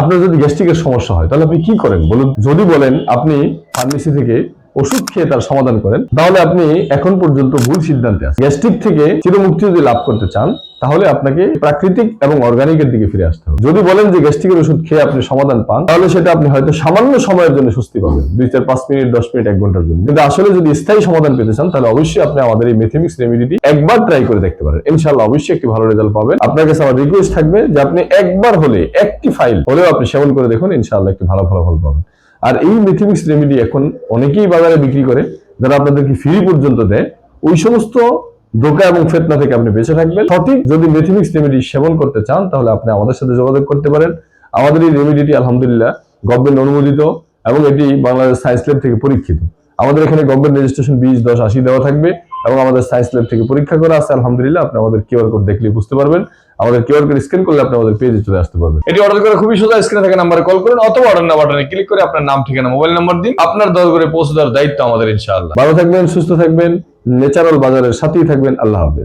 আপনার যদি গ্যাস্ট্রিকের সমস্যা হয় তাহলে আপনি কি করেন বলুন? যদি বলেন আপনি ফার্মেসি থেকে ওষুধ খেয়ে তার সমাধান করেন, তাহলে আপনি এখন পর্যন্ত ভুল সিদ্ধান্তে আছেন। গ্যাস্ট্রিক থেকে চিরমুক্তি যদি লাভ করতে চান, তাহলে আপনাকে প্রাকৃতিক এবং অর্গানিকের দিকে ফিরে আসতে হবে। যদি বলেন যে গ্যাস্ট্রিকের ওষুধ খেয়ে আপনি সমাধান পান, তাহলে সেটা আপনি হয়তো সামান্য সময়ের জন্য স্বস্তি পাবেন, 2-4-5 মিনিট, 10 মিনিট, 1 ঘন্টার জন্য। কিন্তু আসলে যদি স্থায়ী সমাধান পেতে চান, তাহলে অবশ্যই আপনি আমাদের এই মেথিমিক্স রেমেডিটি একবার ট্রাই করে দেখতে পারেন। ইনশাআল্লাহ অবশ্যই একটি ভালো রেজাল্ট পাবেন। আপনার কাছে আমার রিকোয়েস্ট থাকবে যে আপনি একবার হলে, একটি ফাইল হলেও আপনি সেবন করে দেখুন, ইনশাআল্লাহ একটি ভালো ফলাফল পাবেন। আর এই মেথিমিক্স রেমেডি এখন অনেকেই বাজারে বিক্রি করে, যারা আপনাদেরকে ফ্রি পর্যন্ত দেয়। ওই সমস্ত ধোঁকা এবং ফেতনা থেকে আপনি বেঁচে থাকবেন। সঠিক যদি মেথিমিক্স রেমেডি সেবন করতে চান, তাহলে আপনি আমাদের সাথে যোগাযোগ করতে পারেন। আমাদের এই রেমেডিটি আলহামদুলিল্লাহ গভর্নমেন্ট অনুমোদিত এবং এটি বাংলাদেশ সায়েন্স ল্যাব থেকে পরীক্ষিত। আমাদের এখানে গভর্নমেন্ট রেজিস্ট্রেশন 20-10-80 দেওয়া থাকবে এবং আমাদের সায়েন্স ল্যাব থেকে পরীক্ষা করা আছে। আলহামদুলিল্লাহ আপনি আমাদের কিউআর কোড দেখলে বুঝতে পারবেন। আমাদের কিউআর কোড স্ক্যান করলে আপনি আমাদের পেজে চলে আসতে পারবেন। এটি অর্ডার করে খুবই সোজা, স্ক্রিনে থাকা নাম্বারে কল করুন অথবা অর্ডার নাও বাটনে ক্লিক করে আপনার নাম, ঠিকানা, মোবাইল নাম্বার দিন। আপনার দর করে পৌঁছে দেওয়ার দায়িত্ব আমাদের ইনশাআল্লাহ। ভালো থাকবেন, সুস্থ থাকবেন, ন্যাচারাল বাজারের সাথেই থাকবেন। আল্লাহ হাফেজ।